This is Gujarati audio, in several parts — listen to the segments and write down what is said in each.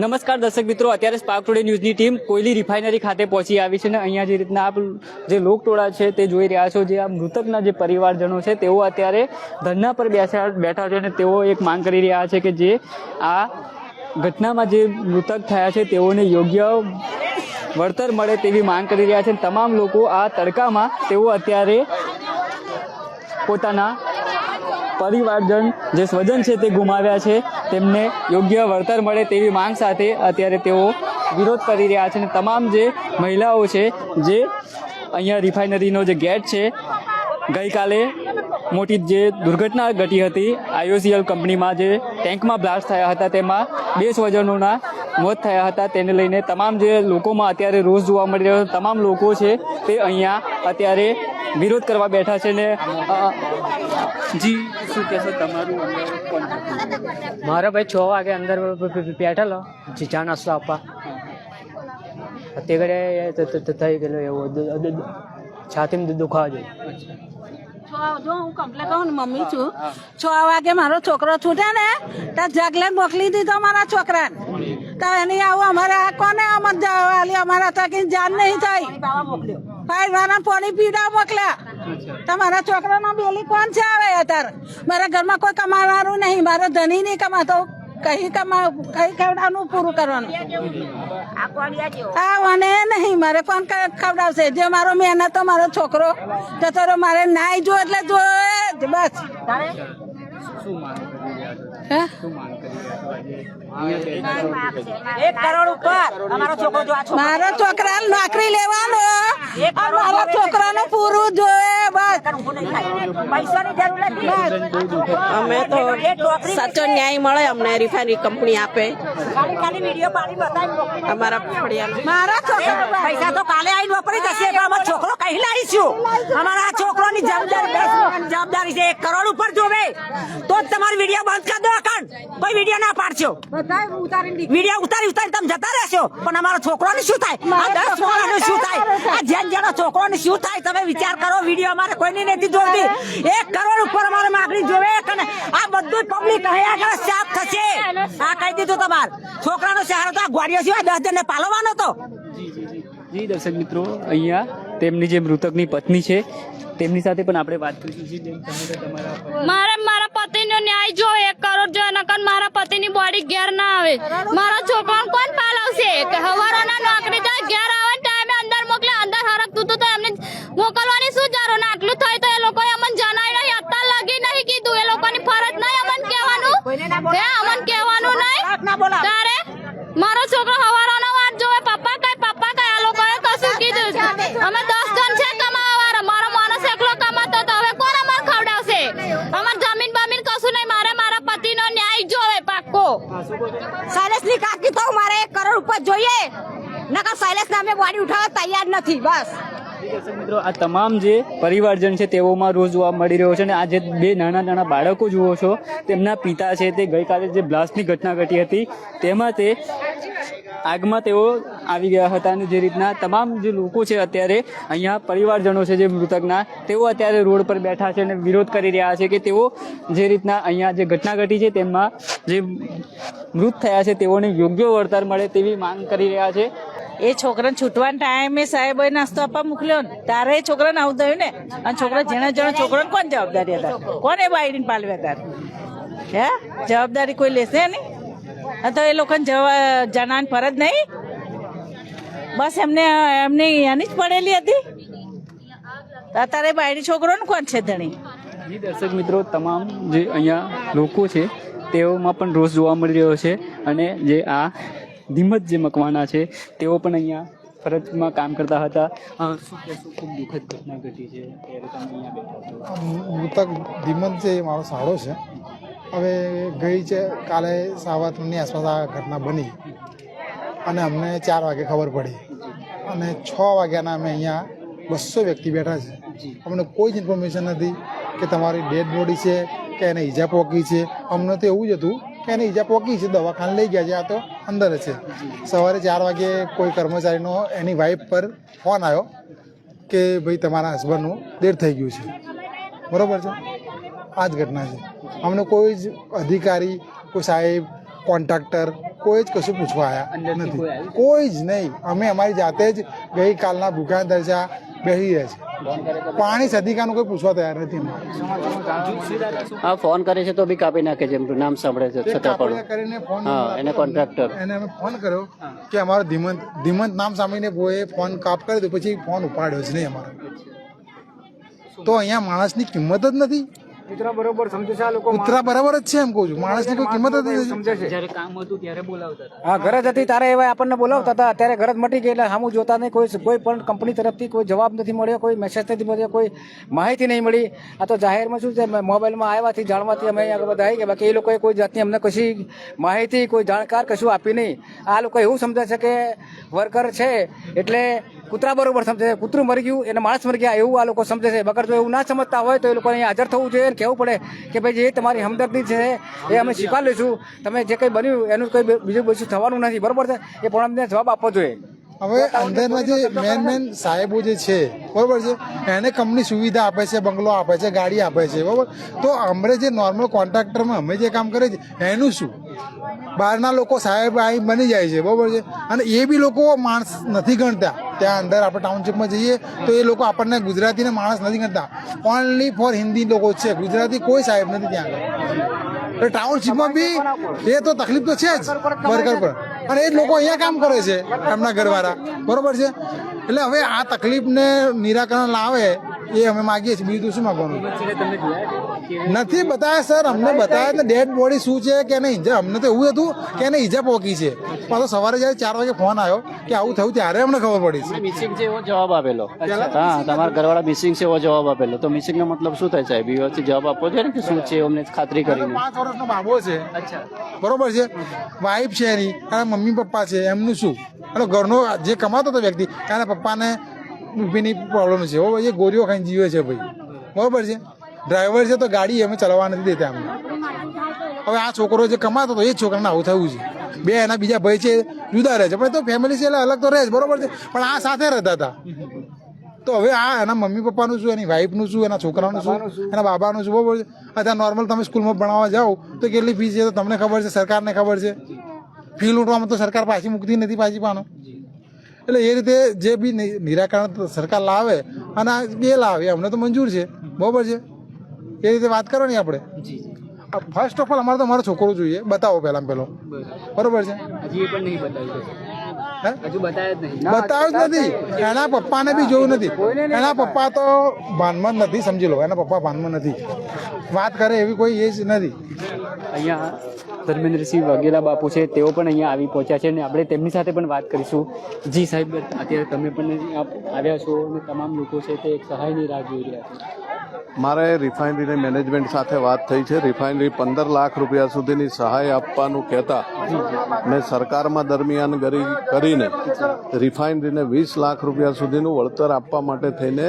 નમસ્કાર દર્શક મિત્રો, અત્યારે સ્પાર્ક ટુડે ન્યૂઝની ટીમ કોયલી રિફાઇનરી ખાતે પહોંચી આવી છે ને અહીંયા જે રીતના આપ જે લોકટોળા છે તે જોઈ રહ્યા છો, જે આ મૃતકના જે પરિવારજનો છે તેઓ અત્યારે ધરણા પર બેઠા છે અને તેઓ એક માંગ કરી રહ્યા છે કે જે આ ઘટનામાં જે મૃતક થયા છે તેઓને યોગ્ય વળતર મળે તેવી માંગ કરી રહ્યા છે। તમામ લોકો આ તડકામાં તેઓ અત્યારે પોતાના પરિવારજન જે સ્વજન છે તે ગુમાવ્યા છે તેમને યોગ્ય વળતર મળે તેવી માંગ સાથે અત્યારે તેઓ વિરોધ કરી રહ્યા છે અને તમામ જે મહિલાઓ છે જે અહીંયા રિફાઇનરીનો જે ગેટ છે ગઈકાલે મોટી જે દુર્ઘટના ઘટી હતી IOCL કંપનીમાં જે ટેન્કમાં બ્લાસ્ટ થયા હતા તેમાં 2 સ્વજનોના મોત થયા હતા, તેને લઈને તમામ જે લોકોમાં અત્યારે રોષ જોવા મળી રહ્યો છે। તમામ લોકો છે તે અહીંયા અત્યારે વિરોધ કરવા બેઠા છે ને જી શું કહેશો તમારું? મારો ભાઈ 6 વાગે અંદર બેઠેલો ચા નાસ્તો આપવા, તે ઘડે થઈ ગયેલો એવો છાતીમાં દુખાવા જોઈએ। જો હું કમ્પ્લેટ કહું ને મમ્મી છું, 6 વાગે મારો છોકરો છૂટે ને તો જગલે મોકલી દીધો મારા છોકરાને, તો એની આવું અમારે આ કોને અમત જવાલી અમારા તકી જાન નહીં થઈ, ભાઈ મારા પાણી પીડા મોકલ્યા, તમારા છોકરાનો બેલી કોણ છે આવે અત્યારે? મારા ઘરમાં કોઈ કમાવાનું નહીં, મારો ધણી નહીં કમાતો, કઈ ખવડાવવાનું પૂરું કરવાનું હા મને નહીં, મારે કોણ ખવડાવશે? જે મારો મહેનત મારો છોકરો જતો મારે નાઈ જો એટલે જો બસ। મારો છોકરા નોકરી લેવાનો, મારા છોકરાનું પૂરું જોયે બસ। અમે તો સાચો ન્યાય મળે અમને, રિફાઇનરી કંપની આપે અમારા મારા છોકરા પૈસા તો કાલે આવીને વાપરી જશે, પણ અમારો છોકરો કઈ લાવીશું? અમારા છોકરોની જવાબદારી છે। 1 કરોડ ઉપર જોવે તો જ તમારી વિડીયો બંધ કરી દો, કોઈ વિડીયો ના પાડશો, વિડીયો ઉતારી તમે જતા રહેશો, પણ અમારો છોકરોને શું થાય? 10 છોકરાને શું થાય? આ જેનો છોકરોને શું થાય તમે વિચાર કરો। વિડીયો અમારે કોઈની નથી જોતી, 1 કરોડ ઉપર અમારે માગણી જોવે અને આ બધું પબ્લિક આગળ સાફ થશે। આ કહી દીધું, તમાર છોકરાનો સહારો તો આ ગોળીઓ સિવાય 10 જણને પાલવાનો તો। જી દર્શક મિત્રો, અહીંયા તેમની જે મૃતકની પત્ની છે તેમની સાથે પણ આપણે વાત કરીશું। મારા પતિનો ન્યાય જો 1 કરોડ જો નકર મારા પતિની બોડી ઘેર ના આવે, મારા છોકરાને કોણ પાલવશે? હવારોના નોકરી જાય, ઘેર આવે ટાઈમે અંદર મોકલે, અંદર હરકતું તો એમને મોકલવાની શું જરૂર? ને આટલું થાય તો એ લોકોએ અમને જણાય નહીં, અત્યાર લગી નહીં કીધું, એ લોકોની ફરજ નહીં અમને કહેવાનું, અમને કહેવાનું નહીં। તારે મારો છોકરો હવારોનો વાત જોવે, પપ્પા કઈ આ લોકોએ કશું કીધું? અમે 10 જણ છે કમાવાવાળા, મારો માણસ એકલો કમાતો તો હવે કોણ અમારે ખવડાવશે? અમાર જમીન બમીન કશું નહીં, મારે મારા પતિનો ન્યાય જોવે પાક્કો। શૈલેષની કાકી તો મારે 1 કરોડ ઉપર જોઈએ, નકર શૈલેષ નામે બોડી ઉઠાવવા તૈયાર નથી બસ। મિત્રો, આ તમામ જે પરિવારજન છે તેઓમાં રોજ જોવા મળી રહ્યો છે અને આ જે 2 નાના બાળકો જુઓ છો તેમના પિતા છે તે ગઈકાલે જે બ્લાસ્ટની ઘટના ઘટી હતી તેમાં તે આગમાં તેઓ આવી ગયા હતા અને જે રીતના તમામ જે લોકો છે અત્યારે અહીંયા પરિવારજનો છે જે મૃતકના તેઓ અત્યારે રોડ પર બેઠા છે અને વિરોધ કરી રહ્યા છે કે તેઓ જે રીતના અહીંયા જે ઘટના ઘટી છે તેમાં જે મૃત થયા છે તેઓને યોગ્ય વળતર મળે તેવી માંગ કરી રહ્યા છે। એ છોકરાને છૂટવાના ટાઈમે સાહેબોએ નાસ્તો આપવા મોકલ્યો ને તારે એ છોકરાને આવું થયું ને, અને છોકરા જેના છોકરાને કોણ જવાબદારી હતા? કોને બાયડીને પાલવ્યા હતા? જવાબદારી કોઈ લેશે નહીં? તો એ લોકોને જણાવવાની ફરજ નહીં, બસ એમને એની જ પડેલી હતી। અત્યારે બાયડી છોકરોને કોણ છે ધણી? જી દર્શક મિત્રો, તમામ જે અહીંયા લોકો છે તેઓમાં પણ રોષ જોવા મળી રહ્યો છે અને જે આ ધીમત જે મકવાણા છે તેઓ પણ અહીંયા ફરજમાં કામ કરતા હતા। શું કહેશો? ખૂબ દુઃખદ ઘટના ઘટી છે, ત્યારે તમે અહીંયા બેઠા છો। મૃતક ધીમત છે એ મારો સાળો છે। હવે ગઈ છે કાલે 3:15ની આસપાસ આ ઘટના બની અને અમને 4 વાગે ખબર પડી અને 6 વાગ્યાના અમે અહીંયા 200 વ્યક્તિ બેઠા છે। અમને કોઈ જ ઇન્ફોર્મેશન નથી કે તમારી ડેડ બોડી છે કે એને ઈજા પહોંચી છે। અમને તો એવું જ હતું કે એને ઈજા પહોંચી છે, દવાખાને લઈ ગયા છે, આ તો અંદર છે। સવારે 4 વાગે કોઈ કર્મચારીનો એની વાઈફ પર ફોન આવ્યો કે ભાઈ તમારા હસબન્ડનું ડેથ થઈ ગયું છે, બરાબર છે? આ જ ઘટના છે। અમને કોઈ જ અધિકારી, કોઈ સાહેબ, કોન્ટ્રાક્ટર કોઈ જ કશું પૂછવા આવ્યા અંદરથી નથી, કોઈ આવ્યું? કોઈ જ નહીં. અમે અમારી જાતે જ ગઈકાલના ભૂખ્યા દરજા બેસી રહ્યા છે. પાણી સદીકાનું કોઈ પૂછવા તૈયાર નથી અમારે. હા, ફોન કરે છે તો બી કાપી નાખે છે, એમનું નામ સાંભળે છે છતાં આપણે પણ. કરીને ફોન હા, એને કોન્ટ્રાક્ટર. એને અમે ફોન કર્યો કે અમારો ધીમંત નામ સાંભળીને કોઈ ફોન કાપ કરી દો, પછી ફોન ઉપાડ્યો જ નહીં અમારો. તો અહીંયા માણસની કિંમત જ નથી. કૂતરા બરોબર સમજે છે આ લોકો. કૂતરા બરાબર જ છે એમ કહું છું, માણસની કોઈ કિંમત જ નથી. સમજે છે. જ્યારે કામ હતું ત્યારે બોલાવતા હતા. હા, ઘર જ હતી તારે એવા આપણને બોલાવતા હતા, અત્યારે ઘર જ મટી ગઈ એટલે સામું જોતા નહીં. કોઈ પણ કંપની તરફથી કોઈ જવાબ નથી મળ્યો, કોઈ મેસેજ નથી મળ્યો, કોઈ માહિતી નહીં મળી. આ તો જાહેરમાં શું છે, મોબાઈલમાં આવ્યાથી જાણવાથી અમે અહીંયા બધા આવી ગયા. બાકી એ લોકોએ કોઈ જાતની અમને કશી માહિતી, કોઈ જાણકાર કશું આપી નહીં. આ લોકો એવું સમજે છે કે વર્કર છે એટલે કૂતરા બરોબર સમજે છે, કૂતરું મરી ગયું એને માણસ મરી ગયા એવું આ લોકો સમજે છે. બગર જો એવું ના સમજતા હોય તો એ લોકોને અહીંયા હાજર થવું જોઈએ, કહેવું પડે કે ભાઈ જે તમારી હમદર્દી છે એ અમે સ્વીકાર લઈશું, તમે જે કંઈ બન્યું એનું કંઈ બીજું બધું થવાનું નથી, બરોબર છે, એ પણ અમને જવાબ આપવો જોઈએ. હવે અંદરના જે મેન સાહેબો જે છે બરોબર છે, એને કંપની સુવિધા આપે છે, બંગલો આપે છે, ગાડી આપે છે, બરોબર. તો અમે જે નોર્મલ કોન્ટ્રાક્ટરમાં અમે જે કામ કરે છે એનું શું? બહારના લોકો સાહેબ અહીં બની જાય છે, બરોબર છે, અને એ બી લોકો માણસ નથી ગણતા. ત્યાં અંદર આપણે ટાઉનશીપમાં જઈએ તો એ લોકો આપણને ગુજરાતીને માણસ નથી ગણતા, ઓનલી ફોર હિન્દી લોકો છે, ગુજરાતી કોઈ સાહેબ નથી ત્યાં આગળ. તો ટાઉનશીપમાં બી એ તો તકલીફ તો છે જ વર્કર પર, અને એ જ લોકો અહીંયા કામ કરે છે એમના ઘરવાળા, બરોબર છે. એટલે હવે આ તકલીફને નિરાકરણ લાવે એ અમે માગીએ છીએ, બીજું શું માગવાનું? નથી બતાવ્યા સર, અમને બતાવ્યા ને ડેડ બોડી શું છે કે એને ઈજા, અમને તો એવું હતું કે એને ઈજા પહોંચી છે. પાછો સવારે જ્યારે 4 વાગે ફોન આવ્યો કે આવું થયું ત્યારે અમને ખબર પડી છે. મિસિંગ છે એવો જવાબ આપેલો. હા, તમારા ઘરવાળા મિસિંગ છે એવો જવાબ આપેલો. તો મિસિંગ નો મતલબ શું થાય સાહેબ? વ્યવસ્થિત જવાબ આપવો જોઈએ ને કે શું છે, અમને ખાતરી કરીને. 5 વર્ષનો બાબો છે, બરોબર છે, વાઈફ છે એની, અને મમ્મી પપ્પા છે, એમનું શું? અને ઘરનો જે કમાતો હતો વ્યક્તિ, એના પપ્પાને બીપીની પ્રોબ્લેમ છે, બરોબર, એ ગોળીઓ ખાઈને જીવે છે ભાઈ, બરોબર છે. ડ્રાઈવર છે તો ગાડી અમે ચલાવવા નથી દેતા અમને. હવે આ છોકરો જે કમાતો હતો એ જ છોકરાને આવું થયું છે. બે એના બીજા ભાઈ છે જુદા રહે છે, પણ તો ફેમિલી છે એટલે અલગ તો રહે છે, બરોબર છે, પણ આ સાથે રહેતા હતા. તો હવે આ એના મમ્મી પપ્પાનું શું, એની વાઈફનું શું, એના છોકરાનું શું, એના બાબાનું શું, બરોબર છે. અત્યારે નોર્મલ તમે સ્કૂલમાં ભણાવવા જાઓ તો કેટલી ફીસ છે તો તમને ખબર છે, સરકારને ખબર છે. ફી લૂંટવામાં તો સરકાર પાછી મૂકતી નથી, પાછી પાનો. એટલે એ રીતે જે બી નિરાકરણ સરકાર લાવે અને એ લાવે અમને તો મંજૂર છે, બરોબર છે. એ રીતે વાત કરવાની આપણે. ફર્સ્ટ ઓફ ઓલ અમારે તો મારો છોકરો જોઈએ, બતાવો પહેલાં પહેલો, બરોબર છે. હજી એ પણ નહીં બતાવ્યું. હજુ બતાવ્યા જ નહીં. બતાવ્યું જ નથી. એના પપ્પાને બી જોયું નથી. એના પપ્પા તો ભાનમાં જ નથી, સમજી લો, એના પપ્પા ભાનમાં નથી, વાત કરે એવી કોઈ એ જ નથી. અહીંયા ધર્મેન્દ્રસિંહ વાઘેલા બાપુ છે, તેઓ પણ અહીંયા આવી પહોંચ્યા છે અને આપણે તેમની સાથે પણ વાત કરીશું. જી સાહેબ, અત્યારે તમે પણ આવ્યા છો અને તમામ લોકો છે તે એક સહાયની રાહ જોઈ રહ્યા છે. મારે રિફાઇનરીની મેનેજમેન્ટ સાથે વાત થઈ છે. રિફાઇનરી 15 લાખ રૂપિયા સુધીની સહાય આપવાનું કહેતા મેં સરકારમાં દરમિયાન કરીને રિફાઇનરીને 20 લાખ રૂપિયા સુધીનું વળતર આપવા માટે થઈને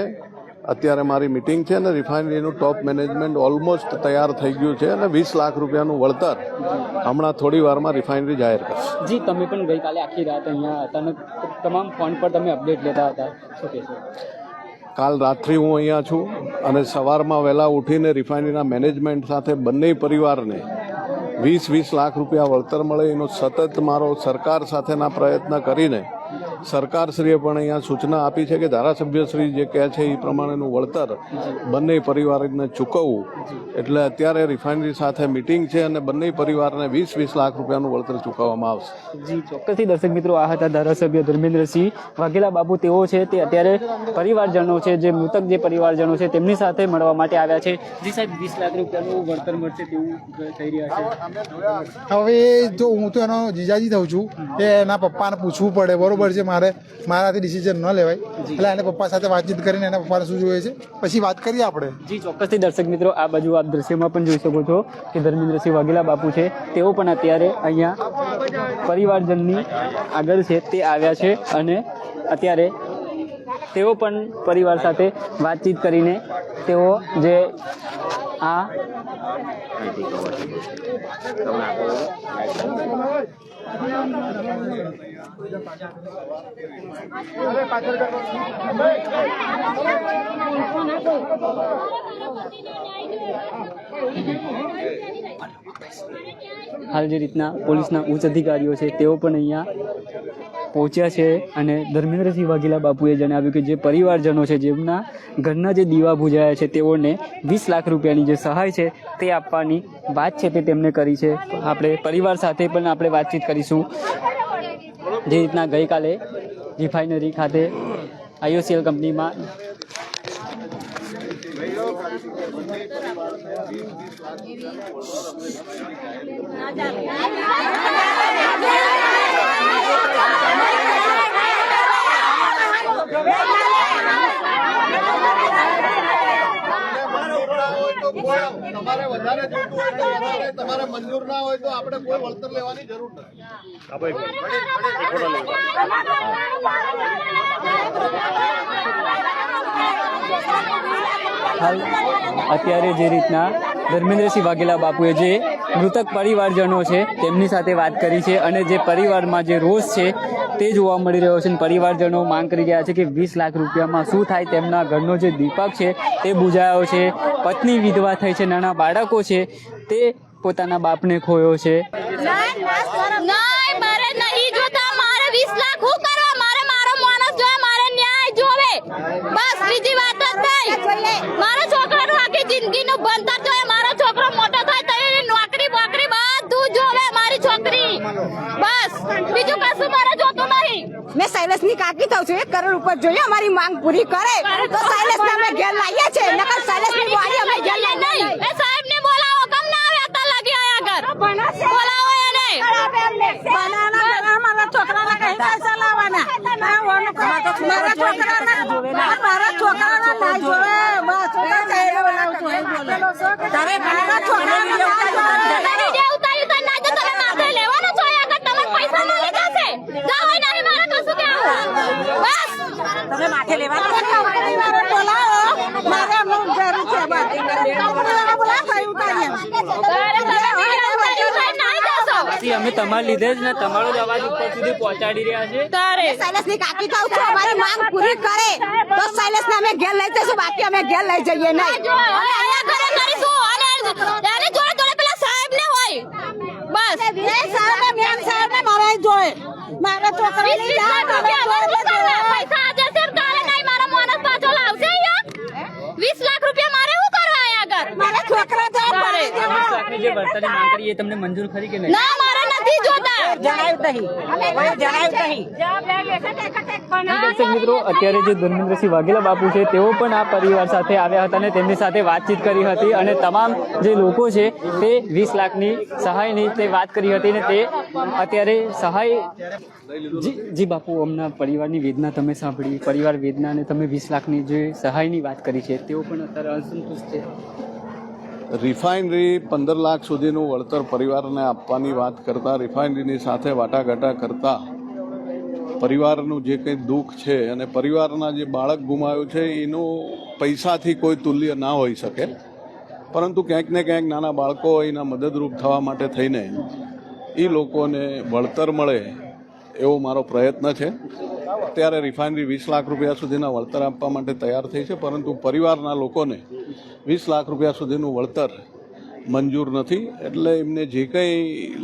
અત્યારે મારી મિટિંગ છે અને રિફાઇનરીનું ટોપ મેનેજમેન્ટ ઓલમોસ્ટ તૈયાર થઈ ગયું છે અને 20 લાખ રૂપિયાનું વળતર હમણાં થોડી વારમાં રિફાઇનરી જાહેર કરશે. જી, તમે પણ ગઈકાલે આખી રાત અહીંયા હતા અને તમામ ફોન પર તમે અપડેટ લેતા હતા, શું કહેશો? કાલ રાત્રિ હું અહીંયા છું અને સવારમાં વહેલા ઉઠીને રિફાઇનરીના મેનેજમેન્ટ સાથે બંને પરિવારને 20 લાખ રૂપિયા વળતર મળે એનો સતત મારો સરકાર સાથેના પ્રયત્ન કરીને સરકારશ્રીએ પણ અહીંયા સૂચના આપી છે કે ધારાસભ્યશ્રી જે કહે છે એ પ્રમાણેનું વળતર બંને પરિવારને ચૂકવવું. એટલે અત્યારે રિફાઇનરી સાથે મિટિંગ છે અને બંને પરિવારને 20 લાખ રૂપિયાનું વળતર ચૂકવવામાં આવશે. જી, ચોક્કસથી દર્શક મિત્રો, આ હતા ધારાસભ્ય ધર્મેન્દ્રસિંહ વાઘેલા બાપુ. તેઓ છે તે અત્યારે પરિવારજનો છે, જે મૃતક જે પરિવારજનો છે તેમની સાથે મળવા માટે આવ્યા છે. જી સાહેબ, 20 લાખ રૂપિયાનું વળતર મળશે તેવું થઈ રહ્યા છે. હવે જો હું તો એનો જીજાજી થઉં છું, એ એના પપ્પાને પૂછવું પડે, બરોબર છે. મારાથી ડિસિઝન ન લેવાય, એટલે એને પપ્પા સાથે વાતચીત કરીને એના પપ્પાને શું જોઈએ છે પછી વાત કરીએ આપણે. જી, ચોક્કસથી દર્શક મિત્રો, આ બાજુ આપ દ્રશ્યમાં પણ જોઈ શકો છો કે ધર્મેન્દ્રસિંહ વાઘેલા બાપુ છે, તેઓ પણ અત્યારે અહીંયા પરિવારજનની આગળ છે તે આવ્યા છે અને અત્યારે તેઓ પણ પરિવાર સાથે વાતચીત કરીને તેઓ જે આ હાલ જે રીતના પોલીસના ઉચ્ચ અધિકારીઓ છે તેઓ પણ અહીંયા પહોંચ્યા છે અને ધર્મેન્દ્રસિંહ વાઘેલા બાપુએ જણાવ્યું કે જે પરિવારજનો છે જેમના ઘરના જે દીવા બુજાયા છે તેઓને 20 લાખ રૂપિયાની જે સહાય છે તે આપવાની વાત છે તે તેમને કરી છે. આપણે પરિવાર સાથે પણ આપણે વાતચીત કરીશું. જે રીતના ગઈકાલે રિફાઇનરી ખાતે IOCL કંપનીમાં તમારે વધારે જોઈતું હોય તો વધારે, તમારે મંજૂર ના હોય તો આપણે કોઈ વળતર લેવાની જરૂર હાલ અત્યારે જે રીતના ધર્મેન્દ્રસિંહ વાઘેલા બાપુએ જે મૃતક પરિવારજનો છે તેમની સાથે વાત કરી છે અને જે પરિવારમાં જે રોષ છે તે જોવા મળી રહ્યો છે. પરિવારજનો માંગ કરી રહ્યા છે કે 20 લાખ રૂપિયામાં શું થાય. તેમના ઘરનો જે દીપક છે તે બુજાયો છે, પત્ની વિધવા થઈ છે, નાના બાળકો છે તે પોતાના બાપને ખોયો છે. મારે નહીં જોતા, મારે 20 લાખ હું કરવા, મારે મારો માણસ જોવે, મારે ન્યાય જોવે, બસ બીજી વાત જ નહીં. મારા છોકરાનું આખી જિંદગીનું ભણતર જોવે, મારો છોકરો મોટો થાય તો એની નોકરી બોકરી બધું જોવે, મારી છોકરી, બસ બીજું કશું મારે જોતું નહીં. મેં શૈલેષની કાકી થઉં છું, 1 કરોડ ઉપર જોઈએ, અમારી માંગ પૂરી કરે તો શૈલેષને અમે ઘેર લાવીએ છીએ, નકર શૈલેષની બોડી અમે ઘેર લઈ નહીં. એ સાહેબને બોલાવો, કમ ના આવે અત્યારે લાગી આયા ઘર, બોલાવો એને. મારા છોકરાને કઈ પૈસા લાવવાના, મારા છોકરાના ના જોવે, બસ મારા છોકરાને વિડિયો ઉતારી તો ના જો તમે માથે લેવાનો છો આગળ, તમારે પૈસા મળી જશે, જાવ નહીં મારે કશું કેવું, બસ તમે માથે લેવાના બોલાવો, મારે અમુક જરૂર છે, બસ બોલાવો કઈ ઉતારીએ. અમે તમારા લીધે જ ને તમારો જ અવાજ ઉપર સુધી પહોંચાડી રહ્યા છે. શૈલેષની કાકી થઉં છું, અમારી માંગ પૂરી કરે તો શૈલેષને અમે ઘેર લઈ જઈશું, બાકી અમે ઘેર લઈ જઈએ નહીં. અહીંયા ઘરે કરીશું અને એને જોડે જોડે પેલા સાહેબને હોય, બસ એ સાહેબને મેન સાહેબને મારે જોઈ, મારા છોકરાને પૈસા આજે છે કાલે નહીં, મારા માણસ પાછો લાવશે અહીંયા 20 લાખ રૂપિયા મારે શું કરવા આયા આગળ, મારા છોકરા તો 20 લાખની જે વળતરની માંગ કરી એ તમને મંજૂર ખરી કે નહીં? ના મારે નથી જોતા. દર્શક મિત્રો, અત્યારે જે ધર્મેન્દ્રસિંહ વાઘેલા બાપુ છે તેઓ પણ આ પરિવાર સાથે આવ્યા હતા અને તેમની સાથે વાતચીત કરી હતી અને તમામ જે લોકો છે તે 20 લાખની સહાયની તે વાત કરી હતી અને તે અત્યારે સહાય જી બાપુ, હમણાં પરિવારની વેદના તમે સાંભળી, પરિવાર વેદના અને તમે 20 લાખની જે સહાયની વાત કરી છે તેઓ પણ અત્યારે અસંતુષ્ટ છે. રિફાઇનરી 15 લાખ સુધીનું વળતર પરિવારને આપવાની વાત કરતા, રિફાઇનરીની સાથે વાટાઘાટા કરતા પરિવારનું જે કંઈ દુઃખ છે અને પરિવારના જે બાળક ગુમાવ્યું છે એનું પૈસાથી કોઈ તુલ્ય ના હોઈ શકે, પરંતુ ક્યાંક ને ક્યાંક નાના બાળકો એના મદદરૂપ થવા માટે થઈને એ લોકોને વળતર મળે એવો મારો પ્રયત્ન છે. અત્યારે રિફાઇનરી 20 લાખ રૂપિયા સુધીના વળતર આપવા માટે તૈયાર થઈ છે, પરંતુ પરિવારના લોકોને 20 લાખ રૂપિયા સુધીનું વળતર મંજૂર નથી. એટલે એમને જે કંઈ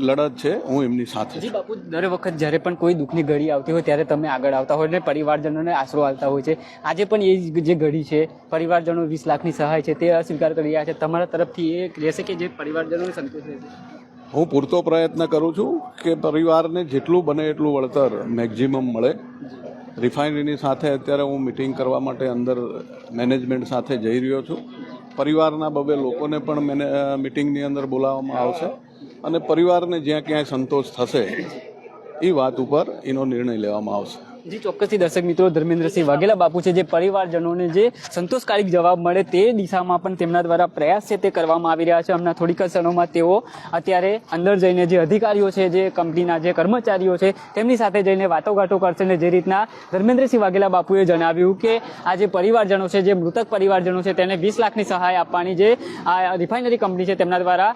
લડત છે હું એમની સાથે છું. બાપુ, દર વખત જ્યારે પણ કોઈ દુઃખની ઘડી આવતી હોય ત્યારે તમે આગળ આવતા હોય અને પરિવારજનોને આશરો આપતા હોય છે. આજે પણ એ જે ઘડી છે, પરિવારજનો 20 લાખની સહાય છે તે અસ્વીકાર કરી રહ્યા છે. તમારા તરફથી એ રહેશે કે જે પરિવારજનોને સંતોષ રહેશે? હું પૂરતો પ્રયત્ન કરું છું કે પરિવારને જેટલું બને એટલું વળતર મેક્ઝિમમ મળે. રિફાઇનરીની સાથે અત્યારે હું મિટિંગ કરવા માટે અંદર મેનેજમેન્ટ સાથે જઈ રહ્યો છું. પરિવારના બબે લોકોને પણ મિટિંગની અંદર બોલાવવામાં આવશે અને પરિવારને જ્યાં ક્યાંય સંતોષ થશે એ વાત ઉપર એનો નિર્ણય લેવામાં આવશે. જી ચોક્કસથી દર્શક મિત્રો, ધર્મેન્દ્રસિંહ વાઘેલા બાપુ છે જે પરિવારજનોને જે સંતોષકારક જવાબ મળે તે દિશામાં પણ તેમના દ્વારા પ્રયાસ છે તે કરવામાં આવી રહ્યા છે. હમણાં થોડીક ક્ષણોમાં તેઓ અત્યારે અંદર જઈને જે અધિકારીઓ છે, જે કંપનીના જે કર્મચારીઓ છે તેમની સાથે જઈને વાતોઘાટો કરશે અને જે રીતના ધર્મેન્દ્રસિંહ વાઘેલા બાપુએ જણાવ્યું કે આ જે પરિવારજનો છે, જે મૃતક પરિવારજનો છે તેને 20 લાખની સહાય આપવાની જે આ રિફાઇનરી કંપની છે તેમના દ્વારા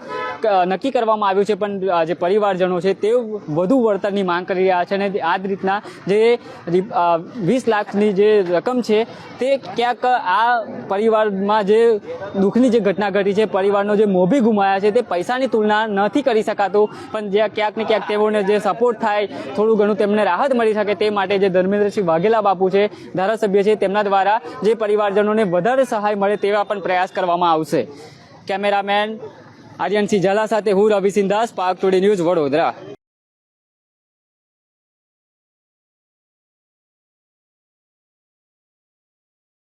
નક્કી કરવામાં આવ્યું છે, પણ જે પરિવારજનો છે તે વધુ વળતરની માંગ કરી રહ્યા છે અને આ જ રીતના જે 20 લાખની જે રકમ છે તે ક્યાંક આ પરિવારમાં જે દુઃખની જે ઘટના ઘટી છે, પરિવારનો જે મોભી ગુમાયા છે, તે પૈસાની તુલના નથી કરી શકાતું, પણ જ્યાં ક્યાંક ને ક્યાંક તેઓને જે સપોર્ટ થાય, થોડું ઘણું તેમને રાહત મળી શકે તે માટે જે ધર્મેન્દ્રસિંહ વાઘેલા બાપુ છે, ધારાસભ્ય છે, તેમના દ્વારા જે પરિવારજનોને વધારે સહાય મળે તેવા પણ પ્રયાસ કરવામાં આવશે. કેમેરામેન આર્યનસિંહ ઝાલા સાથે હું રવિ સિંધાસ, પાક ટુડે ન્યૂઝ, વડોદરા.